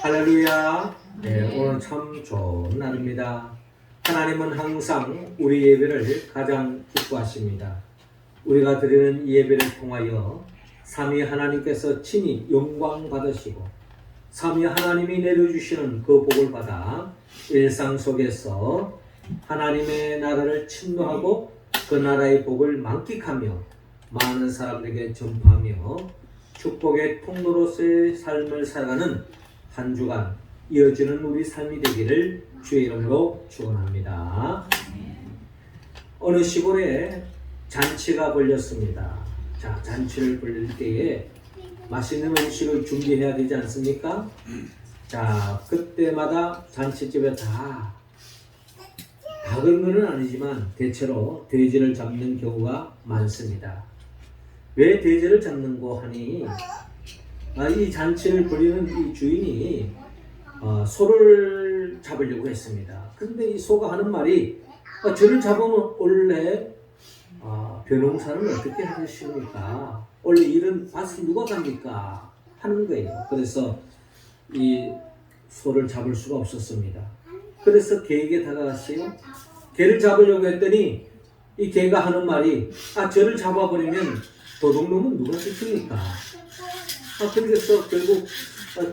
할렐루야. 네, 오늘 참 좋은 날입니다. 하나님은 항상 우리 예배를 가장 기뻐하십니다. 우리가 드리는 이 예배를 통하여 삼위 하나님께서 친히 영광 받으시고 삼위 하나님이 내려주시는 그 복을 받아 일상 속에서 하나님의 나라를 침노하고 그 나라의 복을 만끽하며 많은 사람들에게 전파하며 축복의 통로로서의 삶을 살아가는 한 주간 이어지는 우리 삶이 되기를 주의 이름으로 축원합니다. 어느 시골에 잔치가 벌렸습니다. 자, 잔치를 벌릴 때에 맛있는 음식을 준비해야 되지 않습니까? 자, 그때마다 잔치집에 다 그런 건 아니지만 대체로 돼지를 잡는 경우가 많습니다. 왜 돼지를 잡는고 하니 이 잔치를 벌이는 이 주인이 소를 잡으려고 했습니다. 근데 이 소가 하는 말이 저를 잡으면 원래 벼농사는 어떻게 하십니까? 원래 일은 밭을 누가 갑니까? 하는 거예요. 그래서 이 소를 잡을 수가 없었습니다. 그래서 개에게 다가갔어요. 개를 잡으려고 했더니 이 개가 하는 말이 저를 잡아버리면 도둑놈은 누가 지킵니까? 그래서 결국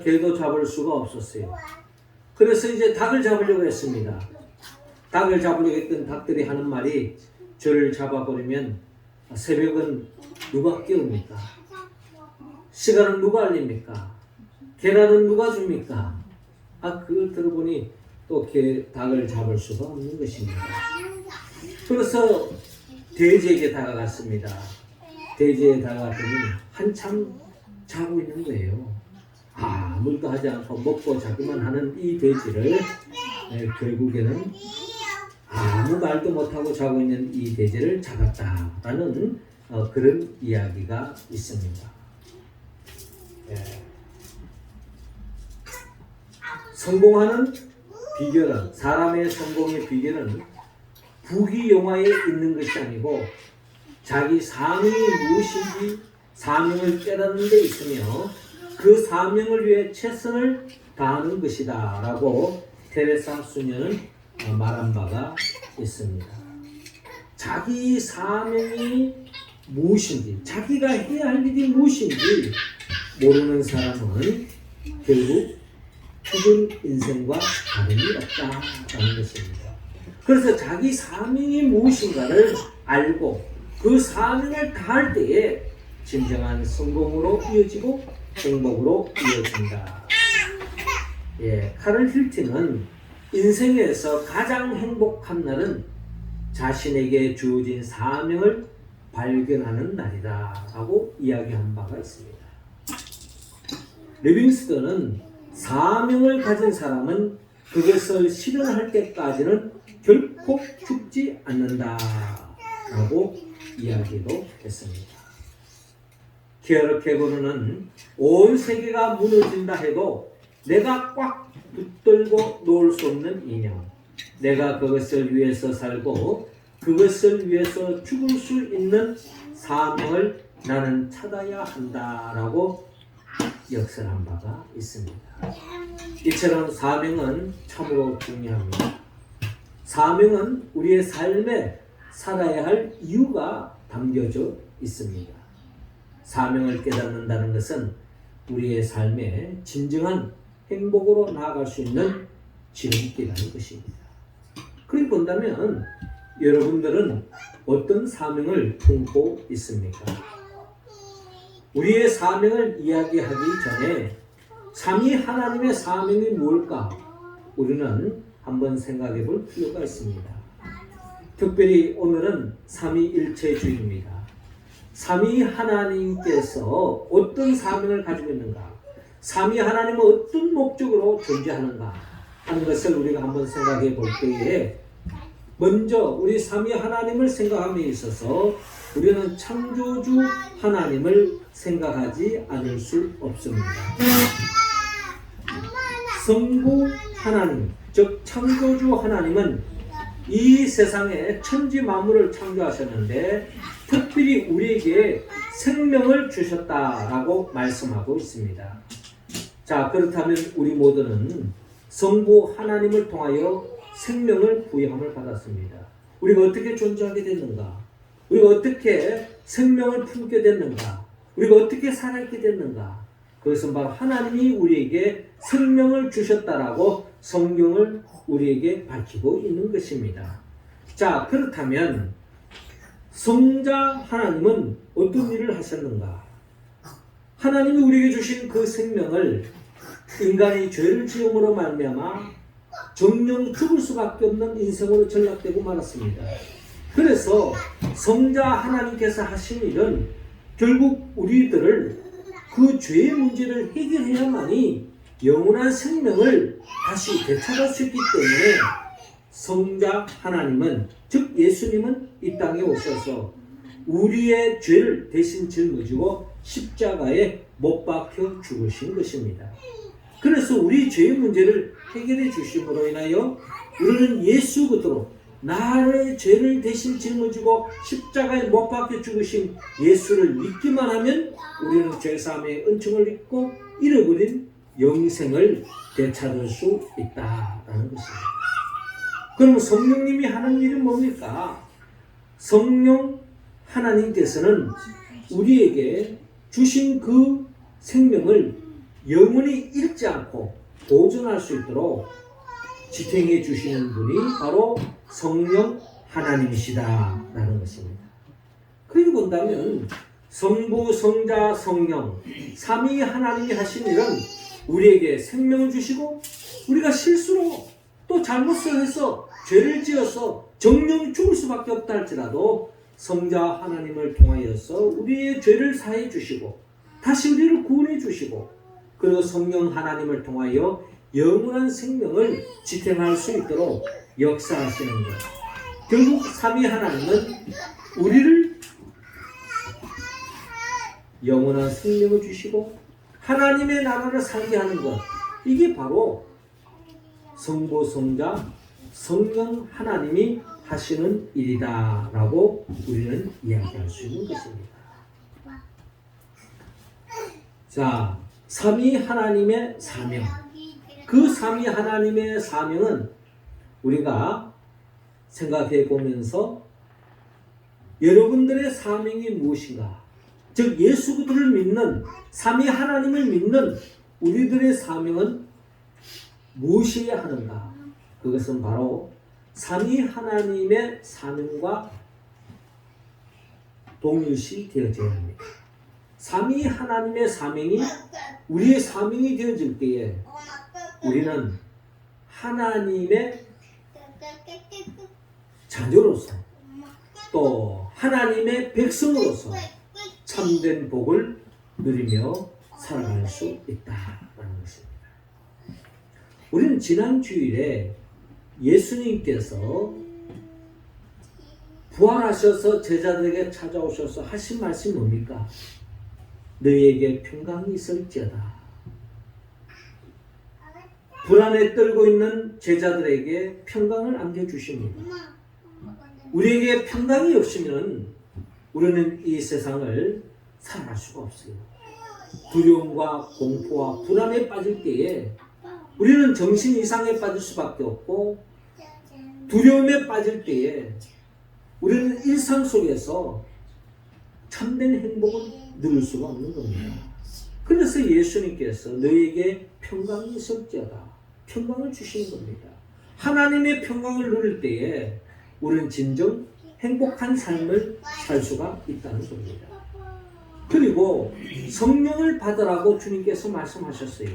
개도 잡을 수가 없었어요. 그래서 이제 닭을 잡으려고 했습니다. 닭을 잡으려고 했던 닭들이 하는 말이 저를 잡아버리면 새벽은 누가 깨웁니까? 시간은 누가 알립니까? 계란은 누가 줍니까? 그걸 들어보니 또 닭을 잡을 수가 없는 것입니다. 그래서 돼지에게 다가갔습니다. 돼지에 다가갔더니 한참 자고 있는 거예요. 아무것도 하지 않고 먹고 자기만 하는 이 돼지를 결국에는 아무 말도 못하고 자고 있는 이 돼지를 잡았다라는 그런 이야기가 있습니다. 성공하는 비결은, 사람의 성공의 비결은 부귀영화에 있는 것이 아니고 자기 사명이 무엇인지 사명을 깨닫는 데 있으며 그 사명을 위해 최선을 다하는 것이다 라고 테레사 수녀는 말한 바가 있습니다. 자기 사명이 무엇인지, 자기가 해야 할 일이 무엇인지 모르는 사람은 결국 죽은 인생과 다름이 없다라는 것입니다. 그래서 자기 사명이 무엇인가를 알고 그 사명을 다할 때에 진정한 성공으로 이어지고 행복으로 이어진다. 카를 힐튼은 인생에서 가장 행복한 날은 자신에게 주어진 사명을 발견하는 날이다 라고 이야기한 바가 있습니다. 리빙스턴은 사명을 가진 사람은 그것을 실현할 때까지는 결코 죽지 않는다 라고 이야기도 했습니다. 키어케고르는 온 세계가 무너진다 해도 내가 꽉 붙들고 놓을 수 없는 인형, 내가 그것을 위해서 살고 그것을 위해서 죽을 수 있는 사명을 나는 찾아야 한다라고 역설한 바가 있습니다. 이처럼 사명은 참으로 중요합니다. 사명은 우리의 삶에 살아야 할 이유가 담겨져 있습니다. 사명을 깨닫는다는 것은 우리의 삶에 진정한 행복으로 나아갈 수 있는 지름길이라는 것입니다. 그렇게 본다면 여러분들은 어떤 사명을 품고 있습니까? 우리의 사명을 이야기하기 전에 삼위 하나님의 사명이 무엇일까? 우리는 한번 생각해 볼 필요가 있습니다. 특별히 오늘은 삼위일체주의입니다. 삼위 하나님께서 어떤 사명을 가지고 있는가? 삼위 하나님은 어떤 목적으로 존재하는가? 하는 것을 우리가 한번 생각해 볼 때에 먼저 우리 삼위 하나님을 생각함에 있어서 우리는 창조주 하나님을 생각하지 않을 수 없습니다. 성부 하나님, 즉 창조주 하나님은 이 세상에 천지 만물을 창조하셨는데 특별히 우리에게 생명을 주셨다라고 말씀하고 있습니다. 자, 그렇다면 우리 모두는 성부 하나님을 통하여 생명을 부여함을 받았습니다. 우리가 어떻게 존재하게 됐는가? 우리가 어떻게 생명을 품게 됐는가? 우리가 어떻게 살아있게 됐는가? 그것은 바로 하나님이 우리에게 생명을 주셨다라고 성경을 우리에게 밝히고 있는 것입니다. 자, 그렇다면 성자 하나님은 어떤 일을 하셨는가? 하나님이 우리에게 주신 그 생명을 인간이 죄를 지음으로 말미암아 정령 죽을 수밖에 없는 인생으로 전락되고 말았습니다. 그래서 성자 하나님께서 하신 일은 결국 우리들을 그 죄의 문제를 해결해야만이 영원한 생명을 다시 되찾을 수 있기 때문에 성자 하나님은, 즉 예수님은 이 땅에 오셔서 우리의 죄를 대신 짊어지고 십자가에 못 박혀 죽으신 것입니다. 그래서 우리 죄의 문제를 해결해 주심으로 인하여 우리는 예수 그리스도, 나의 죄를 대신 짊어지고 십자가에 못 박혀 죽으신 예수를 믿기만 하면 우리는 죄사함의 은총을 입고 잃어버린 영생을 되찾을 수 있다라는 것입니다. 그럼 성령님이 하는 일은 뭡니까? 성령 하나님께서는 우리에게 주신 그 생명을 영원히 잃지 않고 보존할 수 있도록 지탱해 주시는 분이 바로 성령 하나님이시다라는 것입니다. 그렇게 본다면 성부, 성자, 성령 삼위 하나님이 하신 일은 우리에게 생명을 주시고 우리가 실수로 또 잘못을 해서 죄를 지어서 정령 죽을 수밖에 없다 할지라도 성자 하나님을 통하여서 우리의 죄를 사해 주시고 다시 우리를 구원해 주시고 그리고 성령 하나님을 통하여 영원한 생명을 지탱할 수 있도록 역사하시는 것. 결국 삼위 하나님은 우리를 영원한 생명을 주시고 하나님의 나라를 살게 하는 것. 이게 바로 성부, 성자, 성령 하나님이 하시는 일이다라고 우리는 이야기할 수 있는 것입니다. 자, 삼위 하나님의 사명. 그 삼위 하나님의 사명은 우리가 생각해 보면서 여러분들의 사명이 무엇인가? 즉 예수 그리스도를 믿는 삼위 하나님을 믿는 우리들의 사명은 무엇이어야 하는가? 그것은 바로 삼위 하나님의 사명과 동일시 되어져야 합니다. 삼위 하나님의 사명이 우리의 사명이 되어질 때에 우리는 하나님의 자녀로서 또 하나님의 백성으로서 참된 복을 누리며 살아갈 수 있다는 것입니다. 우리는 지난 주일에 예수님께서 부활하셔서 제자들에게 찾아오셔서 하신 말씀이 뭡니까? 너희에게 평강이 있을지어다. 불안에 떨고 있는 제자들에게 평강을 안겨주십니다. 우리에게 평강이 없으면 우리는 이 세상을 살아갈 수가 없어요. 두려움과 공포와 불안에 빠질 때에 우리는 정신 이상에 빠질 수밖에 없고 두려움에 빠질 때에 우리는 일상 속에서 참된 행복을 누릴 수가 없는 겁니다. 그래서 예수님께서 너희에게 평강이 있을지어다. 평강을 주시는 겁니다. 하나님의 평강을 누릴 때에 우리는 진정 행복한 삶을 살 수가 있다는 겁니다. 그리고 성령을 받으라고 주님께서 말씀하셨어요.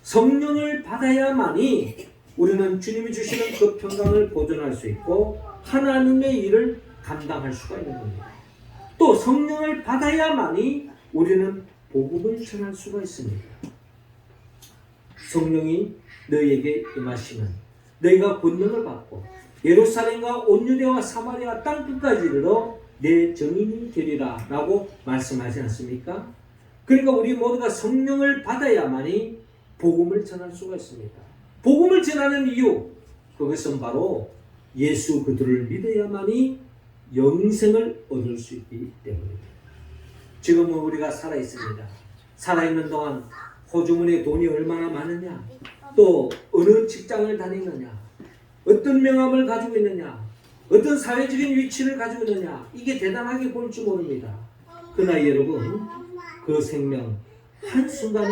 성령을 받아야만이 우리는 주님이 주시는 그 평강을 보존할 수 있고 하나님의 일을 감당할 수가 있는 겁니다. 또 성령을 받아야만이 우리는 복음을 전할 수가 있습니다. 성령이 너희에게 임하시면 너희가 권능을 받고 예루살렘과 온 유대와 사마리아 땅끝까지 이르러 내 증인이 되리라 라고 말씀하지 않습니까? 그러니까 우리 모두가 성령을 받아야만이 복음을 전할 수가 있습니다. 복음을 전하는 이유, 그것은 바로 예수 그리스도를 믿어야만이 영생을 얻을 수 있기 때문입니다. 지금은 우리가 살아있습니다. 살아있는 동안 호주머니에 돈이 얼마나 많으냐, 또 어느 직장을 다니느냐, 어떤 명함을 가지고 있느냐, 어떤 사회적인 위치를 가지고 있느냐, 이게 대단하게 볼지 모릅니다. 그러나 여러분, 그 생명 한순간에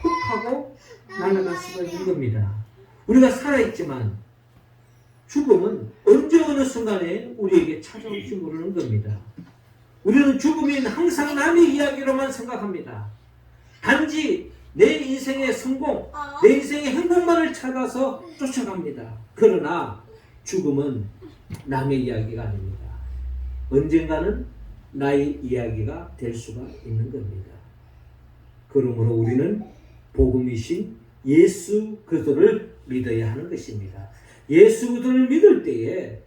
훅 하고 날아갈 수가 있는 겁니다. 우리가 살아있지만 죽음은 언제 어느 순간에 우리에게 찾아올지 모르는 겁니다. 우리는 죽음이 항상 남의 이야기로만 생각합니다. 단지 내 인생의 성공, 내 인생의 행복만을 찾아서 쫓아갑니다. 그러나 죽음은 남의 이야기가 아닙니다. 언젠가는 나의 이야기가 될 수가 있는 겁니다. 그러므로 우리는 복음이신 예수 그리스도를 믿어야 하는 것입니다. 예수 그리스도를 믿을 때에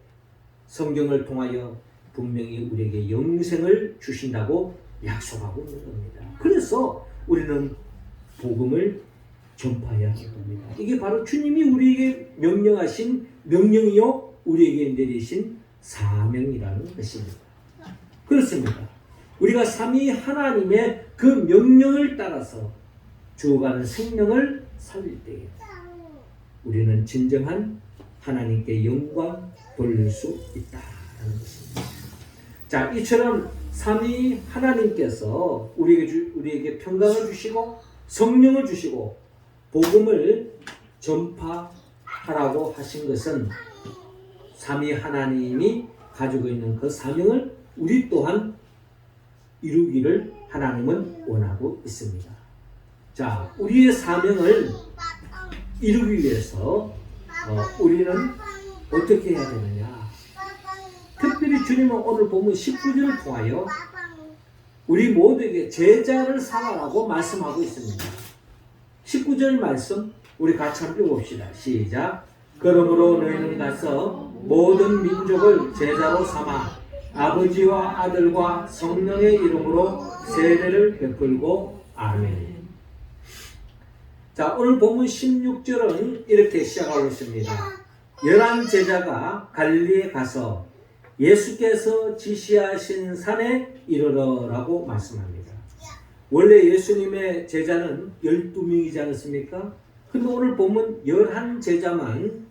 성경을 통하여 분명히 우리에게 영생을 주신다고 약속하고 있는 겁니다. 그래서 우리는 복음을 전파해야 하는 겁니다. 이게 바로 주님이 우리에게 명령하신 명령이요 우리에게 내리신 사명이라는 것입니다. 그렇습니다. 우리가 삼위 하나님의 그 명령을 따라서 죽어가는 생명을 살릴 때에 우리는 진정한 하나님께 영광 돌릴 수 있다는 것입니다. 자, 이처럼 삼위 하나님께서 우리에게 평강을 주시고 성령을 주시고 복음을 전파하라고 하신 것은 삼위 하나님이 가지고 있는 그 사명을 우리 또한 이루기를 하나님은 원하고 있습니다. 자, 우리의 사명을 이루기 위해서 우리는 어떻게 해야 되느냐? 특별히 주님은 오늘 보면 19절을 통하여 우리 모두에게 제자를 삼아라고 말씀하고 있습니다. 19절 말씀 우리 같이 한번 읽어봅시다. 시작. 그러므로 너희는 가서 모든 민족을 제자로 삼아 아버지와 아들과 성령의 이름으로 세례를 베풀고 아멘. 자, 오늘 본문 16절은 이렇게 시작하고 있습니다. 11 제자가 갈릴리에 가서 예수께서 지시하신 산에 이르러라고 말씀합니다. 원래 예수님의 제자는 12명이지 않습니까? 근데 오늘 보면 11 제자만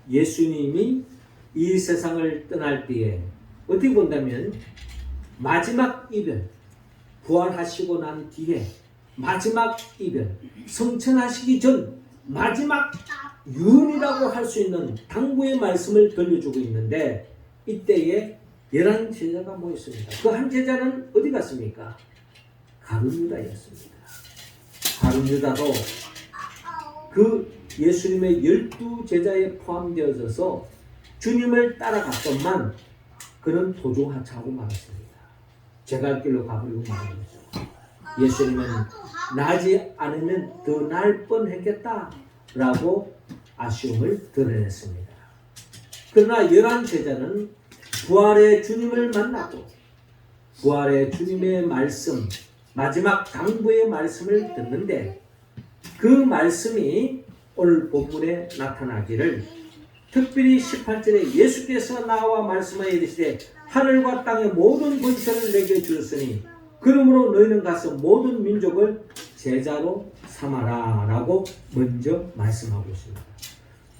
예수님이 이 세상을 떠날 때에 어떻게 본다면 마지막 이별, 부활하시고 난 뒤에 마지막 이별, 성천하시기 전 마지막 유언이라고 할 수 있는 당부의 말씀을 들려주고 있는데 이때에 11 제자가 모였습니다. 그 한 제자는 어디 갔습니까? 가룟 유다였습니다. 가룟 유다도 그 예수님의 12 제자에 포함되어져서 주님을 따라갔건만 그는 도중하차하고 말았습니다. 제가 갈 길로 가버리고 말한 거죠. 예수님은 나지 않으면 더 날 뻔했겠다라고 아쉬움을 드러냈습니다. 그러나 11 제자는 부활의 주님을 만나고 부활의 주님의 말씀, 마지막 당부의 말씀을 듣는데 그 말씀이 오늘 본문에 나타나기를 특별히 18절에 예수께서 나와 말씀하여 이르시되 하늘과 땅의 모든 권세를 내게 주었으니 그러므로 너희는 가서 모든 민족을 제자로 삼아라 라고 먼저 말씀하고 있습니다.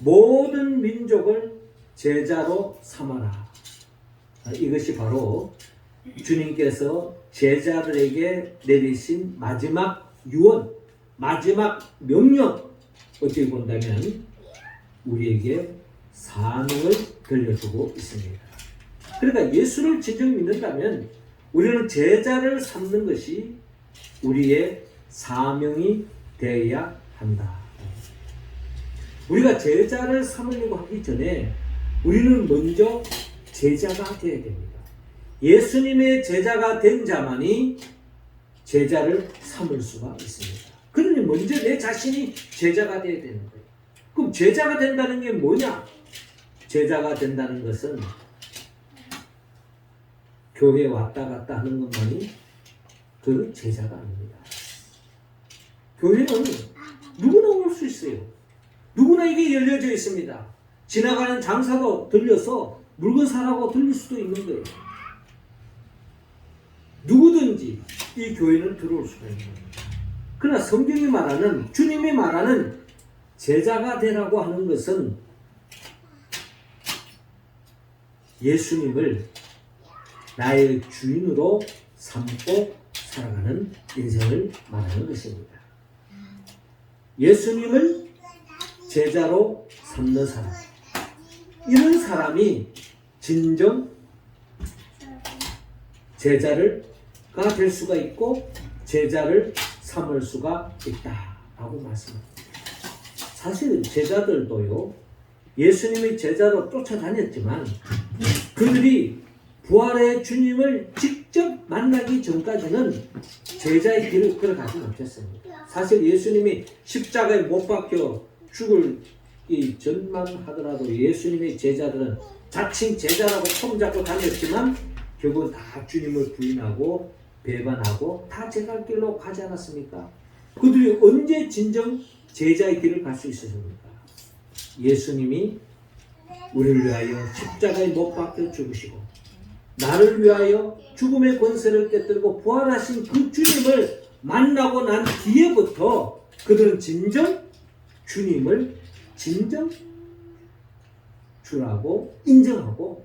모든 민족을 제자로 삼아라. 이것이 바로 주님께서 제자들에게 내리신 마지막 유언, 마지막 명령, 어떻게 본다면 우리에게 사명을 들려주고 있습니다. 그러니까 예수를 진정 믿는다면 우리는 제자를 삼는 것이 우리의 사명이 되어야 한다. 우리가 제자를 삼으려고 하기 전에 우리는 먼저 제자가 되어야 됩니다. 예수님의 제자가 된 자만이 제자를 삼을 수가 있습니다. 그러니 먼저 내 자신이 제자가 되어야 되는 거예요. 그럼 제자가 된다는 게 뭐냐? 제자가 된다는 것은 교회에 왔다 갔다 하는 것만이 그 제자가 아닙니다. 교회는 누구나 올 수 있어요. 누구나 이게 열려져 있습니다. 지나가는 장사도 들려서 물건 사라고 들릴 수도 있는 거예요. 누구든지 이 교회는 들어올 수가 있는 겁니다. 그러나 성경이 말하는, 주님이 말하는 제자가 되라고 하는 것은 예수님을 나의 주인으로 삼고 살아가는 인생을 말하는 것입니다. 예수님을 제자로 삼는 사람, 이런 사람이 진정 제자가 될 수가 있고 제자를 삼을 수가 있다라고 말씀합니다. 사실 제자들도요, 예수님의 제자로 쫓아다녔지만 그들이 부활의 주님을 직접 만나기 전까지는 제자의 길을 걸어가지 못했습니다. 사실 예수님이 십자가에 못 박혀 죽을 이 전만 하더라도 예수님의 제자들은 자칭 제자라고 손잡고 다녔지만 결국 다 주님을 부인하고 배반하고 다 제갈 길로 가지 않았습니까? 그들이 언제 진정 제자의 길을 갈 수 있었습니까? 예수님이 우리를 위하여 십자가에 못 박혀 죽으시고 나를 위하여 죽음의 권세를 깨뜨리고 부활하신 그 주님을 만나고 난 뒤에부터 그들은 진정 주님을 진정 주라고 인정하고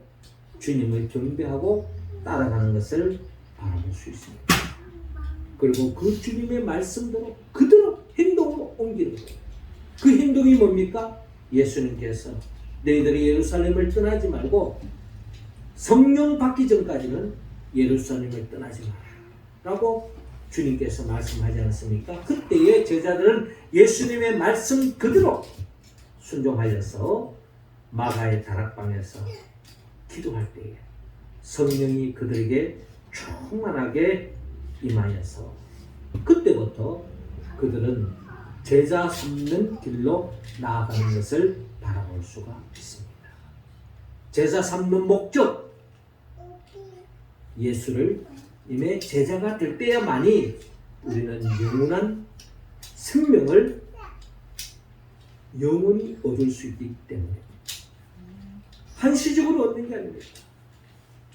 주님을 경배하고 따라가는 것을 바라볼 수 있습니다. 그리고 그 주님의 말씀대로 그대로 행동으로 옮기는 거예요. 그 행동이 뭡니까? 예수님께서 너희들이 예루살렘을 떠나지 말고 성령 받기 전까지는 예루살렘을 떠나지 마라 라고 주님께서 말씀하지 않았습니까? 그때의 제자들은 예수님의 말씀 그대로 순종하여서 마가의 다락방에서 기도할 때에 성령이 그들에게 충만하게 임하여서 그때부터 그들은 제자 삼는 길로 나아가는 것을 바라볼 수가 있습니다. 제자 삼는 목적, 예수를 임의 제자가 될 때야만이 우리는 영원한 생명을 영원히 얻을 수 있기 때문에 한시적으로 얻는 게 아닙니다.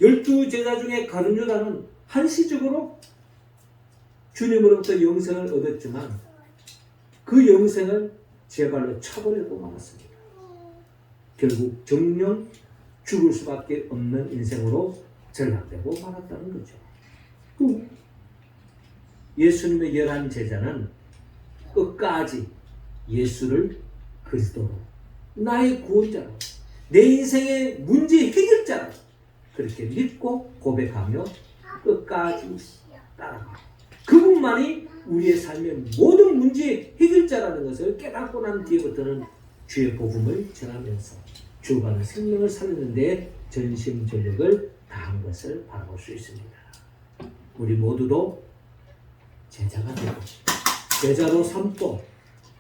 12 제자 중에 가룟 유다는 한시적으로 주님으로부터 영생을 얻었지만 그 영생을 제 발로 쳐버리고 말았습니다. 결국 정령 죽을 수밖에 없는 인생으로 전락되고 말았다는 거죠. 또 예수님의 11 제자는 끝까지 예수를 그리스도로 나의 구원자로 내 인생의 문제 해결자로 그렇게 믿고 고백하며 끝까지 따라가고 그분만이 우리의 삶의 모든 문제 해결자라는 것을 깨닫고 난 뒤부터는 주의 복음을 전하면서 주어가는 생명을 살리는 데 전심전력을 다한 것을 바라볼 수 있습니다. 우리 모두도 제자가 되고 제자로 삼고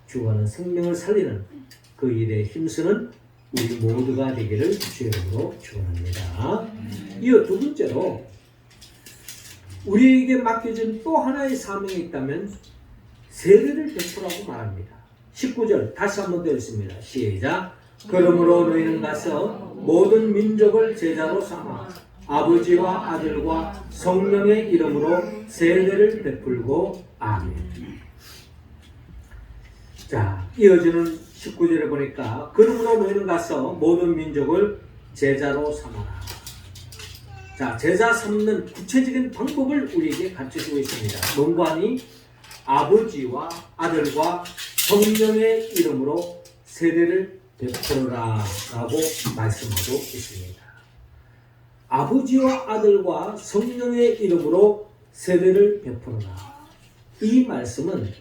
주어가는 생명을 살리는 그 일에 힘쓰는 우리 모두가 되기를 주의 이름으로 축원합니다. 이어 두 번째로 우리에게 맡겨진 또 하나의 사명이 있다면 세례를 베풀라고 말합니다. 19절 다시 한번 더 읽습니다. 시작. 그러므로 너희는 가서 모든 민족을 제자로 삼아 아버지와 아들과 성령의 이름으로 세례를 베풀고 아멘. 자, 이어지는 19절에 보니까 그러므로 너희는 가서 모든 민족을 제자로 삼아라. 자, 제자 삼는 구체적인 방법을 우리에게 가르쳐주고 있습니다. 뭔가니 아버지와 아들과 성령의 이름으로 세례를 베풀어라 라고 말씀하고 있습니다. 아버지와 아들과 성령의 이름으로 세례를 베풀어라. 이 말씀은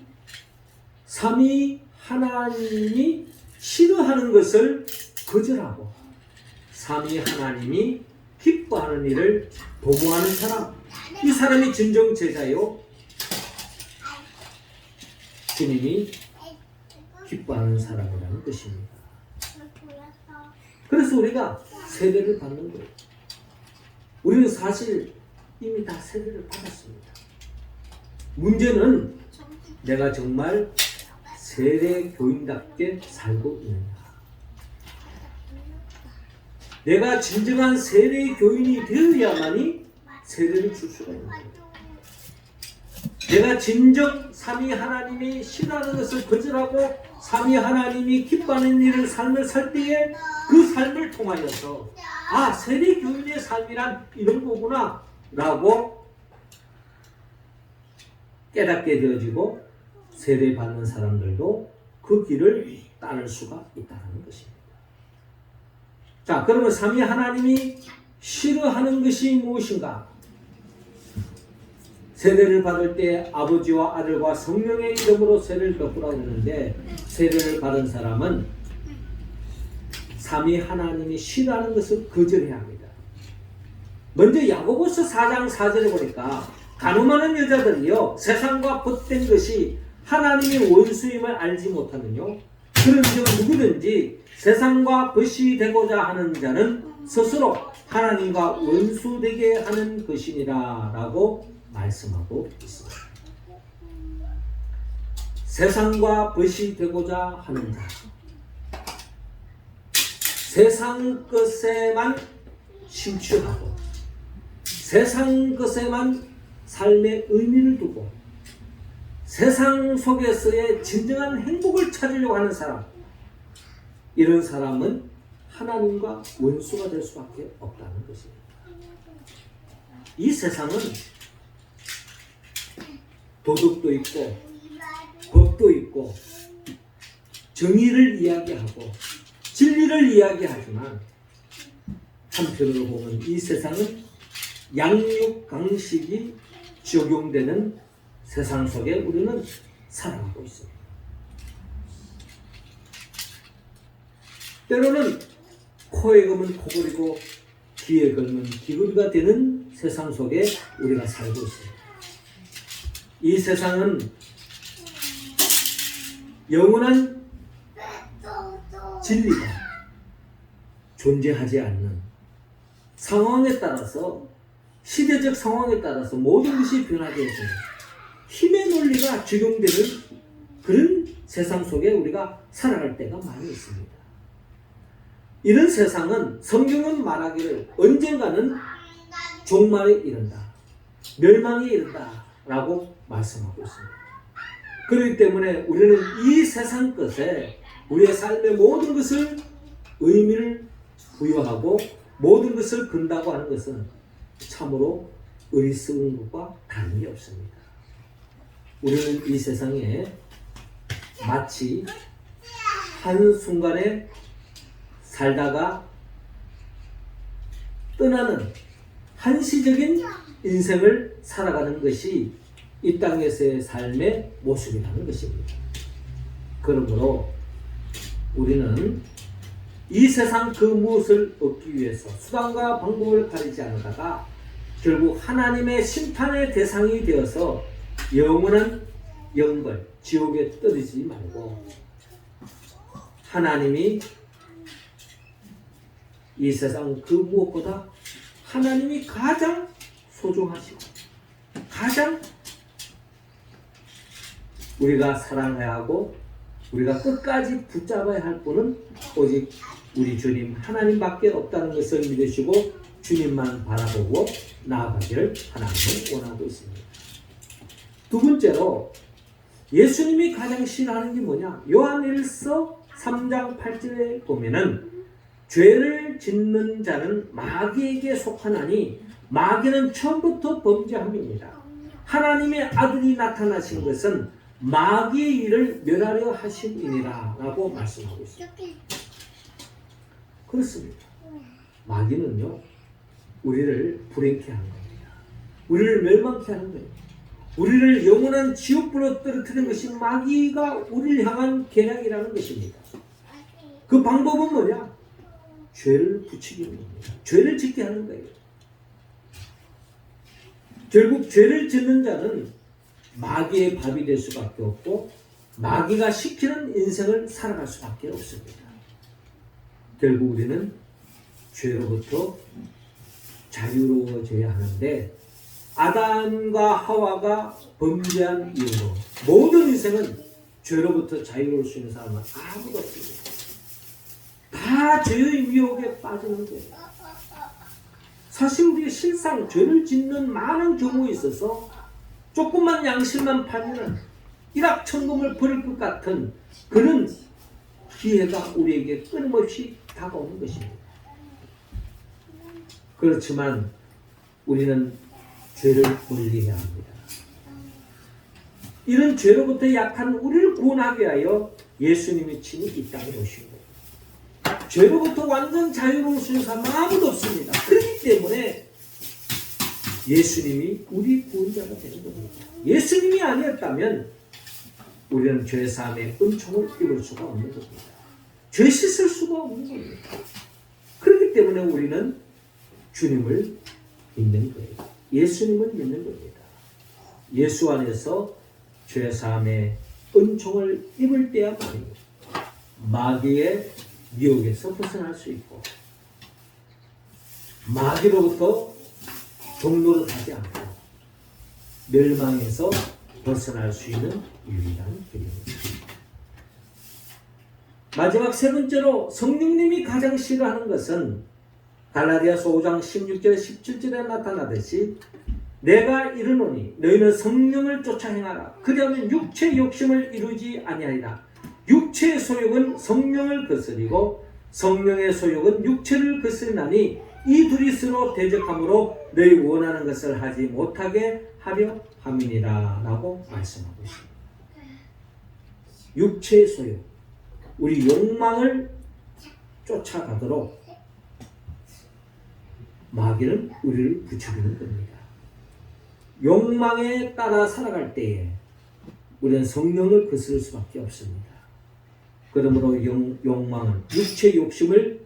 삼위 하나님이 싫어하는 것을 거절하고 삼위 하나님이 기뻐하는 일을 도모하는 사람, 이 사람이 진정 제자요 주님이 기뻐하는 사람이라는 것입니다. 그래서 우리가 세례를 받는 거예요. 우리는 사실 이미 다 세례를 받았습니다. 문제는 내가 정말 세례 교인답게 살고 있느냐. 내가 진정한 세례 교인이 되어야만이 세례를 줄 수가 있는 거예요. 내가 진정 삼위 하나님이 싫어하는 것을 거절하고 삼위 하나님이 기뻐하는 일을 삶을 살 때에 그 삶을 통하여서 세례 교인의 삶이란 이런 거구나 라고 깨닫게 되어지고 세례 받는 사람들도 그 길을 따를 수가 있다는 것입니다. 자, 그러면 삼위 하나님이 싫어하는 것이 무엇인가? 세례를 받을 때 아버지와 아들과 성령의 이름으로 세례를 베푸라고 하는데, 세례를 받은 사람은 삼위 하나님이 싫어하는 것을 거절해야 합니다. 먼저 야고보서 4장 4절에 보니까 간음하는 여자들이요 세상과 벗된 것이 하나님의 원수임을 알지 못하면요 그런즉 누구든지 세상과 벗이 되고자 하는 자는 스스로 하나님과 원수되게 하는 것이니라 라고 말씀하고 있습니다. 세상과 벗이 되고자 하는 자, 세상 것에만 심취하고 세상 것에만 삶의 의미를 두고 세상 속에서의 진정한 행복을 찾으려고 하는 사람, 이런 사람은 하나님과 원수가 될 수밖에 없다는 것입니다. 이 세상은 도덕도 있고 법도 있고 정의를 이야기하고 진리를 이야기하지만 한편으로 보면 이 세상은 양육강식이 적용되는 세상 속에 우리는 살아가고 있습니다. 때로는 코에 걸면 코걸이고 귀에 걸면 귀걸이가 되는 세상 속에 우리가 살고 있습니다. 이 세상은 영원한 진리가 존재하지 않는 상황에 따라서, 시대적 상황에 따라서 모든 것이 변하게 해줍니다. 힘의 논리가 적용되는 그런 세상 속에 우리가 살아갈 때가 많이 있습니다. 이런 세상은 성경은 말하기를 언젠가는 종말에 이른다, 멸망에 이른다 라고 말씀하고 있습니다. 그렇기 때문에 우리는 이 세상 것에 우리의 삶의 모든 것을 의미를 부여하고 모든 것을 건다고 하는 것은 참으로 어리석은 것과 다른 게 없습니다. 우리는 이 세상에 마치 한순간에 살다가 떠나는 한시적인 인생을 살아가는 것이 이 땅에서의 삶의 모습이라는 것입니다. 그러므로 우리는 이 세상 그 무엇을 얻기 위해서 수단과 방법을 가리지 않다가 결국 하나님의 심판의 대상이 되어서 영원한 영벌, 지옥에 떨어지지 말고 하나님이 이 세상 그 무엇보다 하나님이 가장 소중하시고 가장 우리가 사랑해야 하고 우리가 끝까지 붙잡아야 할 분은 오직 우리 주님 하나님밖에 없다는 것을 믿으시고 주님만 바라보고 나아가기를 하나님은 원하고 있습니다. 두 번째로 예수님이 가장 싫어하는 게 뭐냐? 요한일서 3장 8절에 보면은 죄를 짓는 자는 마귀에게 속하나니 마귀는 처음부터 범죄함입니다. 하나님의 아들이 나타나신 것은 마귀의 일을 멸하려 하심이니라 라고 말씀하고 있습니다. 그렇습니다. 마귀는요 우리를 불행케 하는 겁니다. 우리를 멸망케 하는 거예요. 우리를 영원한 지옥불로 떨어뜨리는 것이 마귀가 우리를 향한 계략이라는 것입니다. 그 방법은 뭐냐? 죄를 붙이기는 겁니다. 죄를 짓게 하는 거예요. 결국 죄를 짓는 자는 마귀의 밥이 될 수밖에 없고 마귀가 시키는 인생을 살아갈 수밖에 없습니다. 결국 우리는 죄로부터 자유로워져야 하는데 아담과 하와가 범죄한 이후로 모든 인생은 죄로부터 자유로울 수 있는 사람은 아무도 없습니다. 다 죄의 미혹에 빠지는 거예요. 사실 우리가 실상 죄를 짓는 많은 경우에 있어서 조금만 양심만 팔면 일확천금을 벌일 것 같은 그런 기회가 우리에게 끊임없이 다가오는 것입니다. 그렇지만 우리는 죄를 멀리해야 합니다. 이런 죄로부터 약한 우리를 구원하기 위하여 예수님이 친히 이 땅에 오신 거예요. 죄로부터 완전 자유로운 사람 아무도 없습니다. 그렇기 때문에 예수님이 우리 구원자가 되는 겁니다. 예수님이 아니었다면 우리는 죄사함의 은총을 입을 수가 없는 겁니다. 죄 씻을 수가 없는 겁니다. 그렇기 때문에 우리는 주님을 믿는 거예요. 예수님을 믿는 겁니다. 예수 안에서 죄사함의 은총을 입을 때야만이 마귀의 미혹에서 벗어날 수 있고 마귀로부터 종로를 가지 않고 멸망에서 벗어날 수 있는 유일한 길입니다. 마지막 세 번째로 성령님이 가장 싫어하는 것은 갈라디아서 5장 16절 17절에 나타나듯이 내가 이르노니 너희는 성령을 쫓아 행하라. 그리하면 육체의 욕심을 이루지 아니하리라. 육체의 소욕은 성령을 거스리고 성령의 소욕은 육체를 거스리나니 이 둘이 서로 대적함으로 너희 원하는 것을 하지 못하게 하려 함이니라 라고 말씀하고 있습니다. 육체의 소욕, 우리 욕망을 쫓아가도록 마귀는 우리를 부추기는 겁니다. 욕망에 따라 살아갈 때에 우리는 성령을 거스를 수밖에 없습니다. 그러므로 욕망은 육체의 욕심을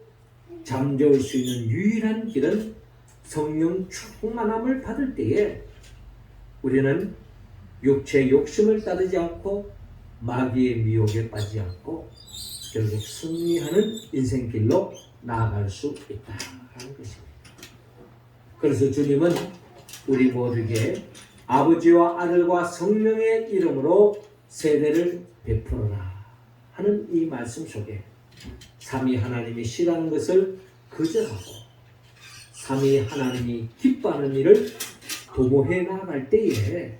잠재울 수 있는 유일한 길은 성령 충만함을 받을 때에 우리는 육체의 욕심을 따르지 않고 마귀의 미혹에 빠지지 않고 결국 승리하는 인생길로 나아갈 수 있다는 것입니다. 그래서 주님은 우리 모두에게 아버지와 아들과 성령의 이름으로 세례를 베풀어라 하는 이 말씀 속에 삼위 하나님이 싫어하는 것을 거절하고 삼위 하나님이 기뻐하는 일을 도모해 나갈 때에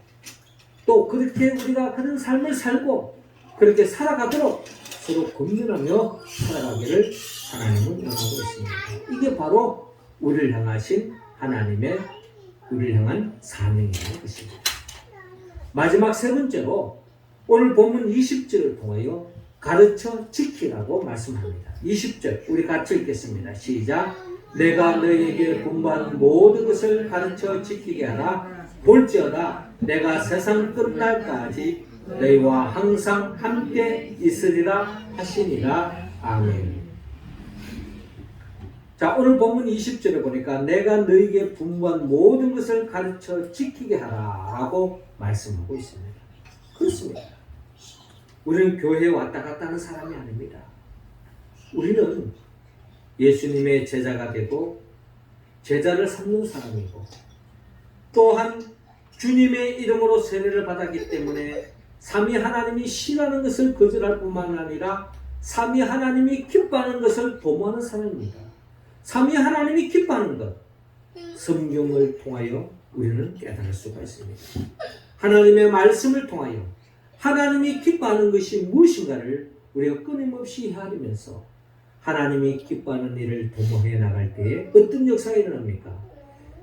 또 그렇게 우리가 그런 삶을 살고 그렇게 살아가도록 서로 권면하며 살아가기를 하나님은 원하고 있습니다. 이게 바로 우리를 향하신 하나님의 우리를 향한 사명이라는 것입니다. 마지막 세 번째로 오늘 본문 20절을 통하여 가르쳐 지키라고 말씀합니다. 20절 우리 같이 읽겠습니다. 시작. 내가 너희에게 분부한 모든 것을 가르쳐 지키게 하라. 볼지어다 내가 세상 끝날까지 너희와 항상 함께 있으리라 하시니라. 아멘. 자, 오늘 본문 20절에 보니까 내가 너희에게 분부한 모든 것을 가르쳐 지키게 하라 라고 말씀하고 있습니다. 그렇습니다. 우리는 교회에 왔다 갔다 하는 사람이 아닙니다. 우리는 예수님의 제자가 되고 제자를 삼는 사람이고 또한 주님의 이름으로 세례를 받았기 때문에 삼위 하나님이 싫어하는 것을 거절할 뿐만 아니라 삼위 하나님이 기뻐하는 것을 도모하는 사람입니다. 삼위 하나님이 기뻐하는 것, 성경을 통하여 우리는 깨달을 수가 있습니다. 하나님의 말씀을 통하여 하나님이 기뻐하는 것이 무엇인가를 우리가 끊임없이 헤아리면서 하나님이 기뻐하는 일을 도모해 나갈 때에 어떤 역사가 일어납니까?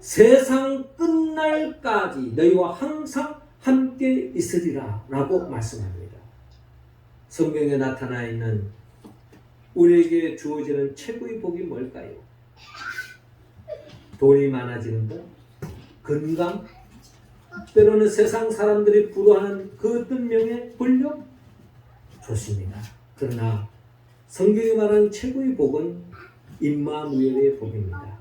세상 끝날까지 너희와 항상 함께 있으리라 라고 말씀합니다. 성경에 나타나 있는 우리에게 주어지는 최고의 복이 뭘까요? 돈이 많아지는 것, 건강, 때로는 세상 사람들이 부러워하는 그 어떤 명예, 권력 좋습니다. 그러나 성경이 말하는 최고의 복은 임마누엘의 복입니다.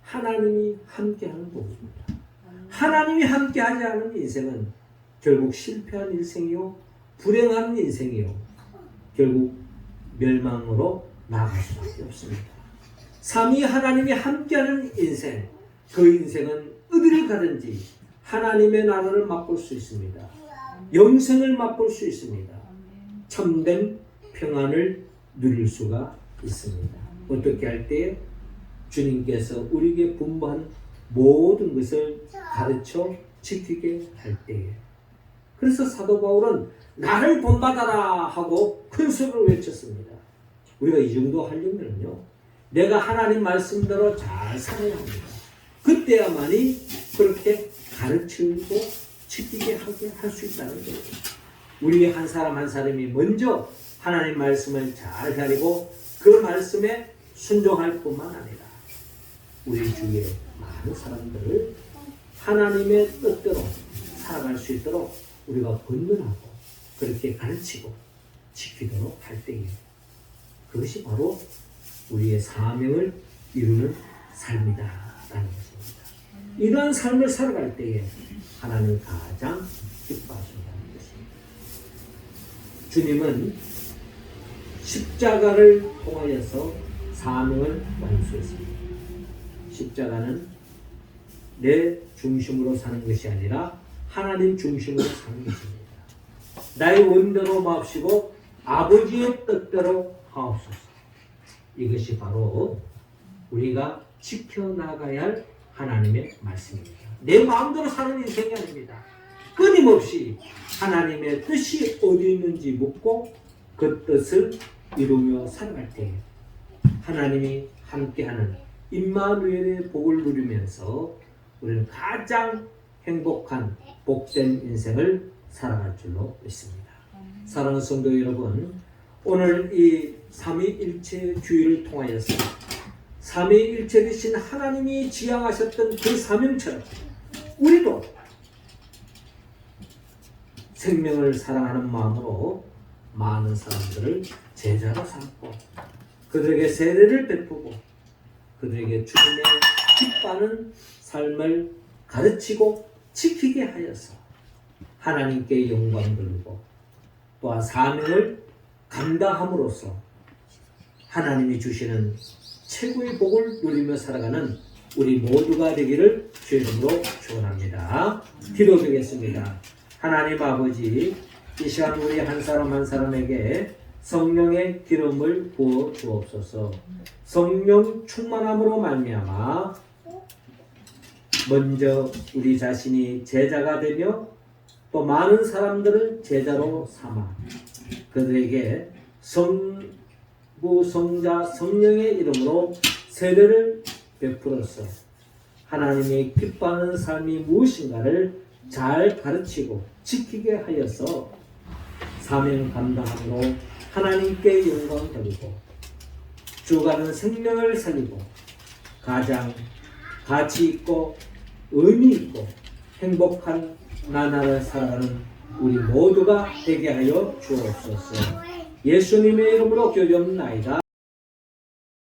하나님이 함께하는 복입니다. 하나님이 함께하지 않은 인생은 결국 실패한 인생이요, 불행한 인생이요, 결국 멸망으로 나아갈 수밖에 없습니다. 삼위 하나님이 함께하는 인생, 그 인생은 어디를 가든지 하나님의 나라를 맛볼 수 있습니다. 영생을 맛볼 수 있습니다. 참된 평안을 누릴 수가 있습니다. 어떻게 할 때? 주님께서 우리에게 분부한 모든 것을 가르쳐 지키게 할 때에 그래서 사도 바울은 나를 본받아라 하고 큰 소리로 외쳤습니다. 우리가 이 정도 하려면요, 내가 하나님 말씀대로 잘 살아야 합니다. 그때야만이 그렇게 가르치고 지키게 하게 할 수 있다는 거예요. 우리 한 사람 한 사람이 먼저 하나님 말씀을 잘 헤아리고 그 말씀에 순종할 뿐만 아니라 우리 주위에 많은 사람들을 하나님의 뜻대로 살아갈 수 있도록 우리가 권면하고 그렇게 가르치고 지키도록 할 때에 그것이 바로 우리의 사명을 이루는 삶이다라는 것입니다. 이러한 삶을 살아갈 때에 하나님 가장 기뻐하신다는 것입니다. 주님은 십자가를 통하여서 사명을 완수했습니다. 십자가는 내 중심으로 사는 것이 아니라 하나님 중심으로 사는 것입니다. 나의 원대로 마옵시고 아버지의 뜻대로 하옵소서. 이것이 바로 우리가 지켜나가야 할 하나님의 말씀입니다. 내 마음대로 사는 인생이 아닙니다. 끊임없이 하나님의 뜻이 어디 있는지 묻고 그 뜻을 이루며 살아갈 때 하나님이 함께하는 임마누엘의 복을 누리면서 우리는 가장 행복한 복된 인생을 살아갈 줄로 믿습니다. 사랑하는 성도 여러분, 오늘 이 삼위일체 주의를 통하여서 삼위일체 되신 하나님이 지향하셨던 그 사명처럼 우리도 생명을 사랑하는 마음으로 많은 사람들을 제자로 삼고 그들에게 세례를 베푸고 그들에게 주님의 기뻐하는 삶을 가르치고 지키게 하여서 하나님께 영광 돌리고 또한 사명을 감당함으로써 하나님이 주시는 최고의 복을 누리며 살아가는 우리 모두가 되기를 주의 이름으로 축원합니다. 기도드리겠습니다. 하나님 아버지, 이 시간 우리 한 사람 한 사람에게 성령의 기름을 부어 주옵소서. 성령 충만함으로 말미암아 먼저 우리 자신이 제자가 되며 또 많은 사람들을 제자로 삼아 그들에게 성부, 성자, 성령의 이름으로 세례를 베풀어서 하나님의 기뻐하는 삶이 무엇인가를 잘 가르치고 지키게 하여서 사명 감당함으로 하나님께 영광 돌리고 죽어가는 생명을 살리고 가장 가치 있고 의미 있고 행복한 나날을 살아가는 우리 모두가 되게 하여 주옵소서. 예수님의 이름으로 기도드립니다.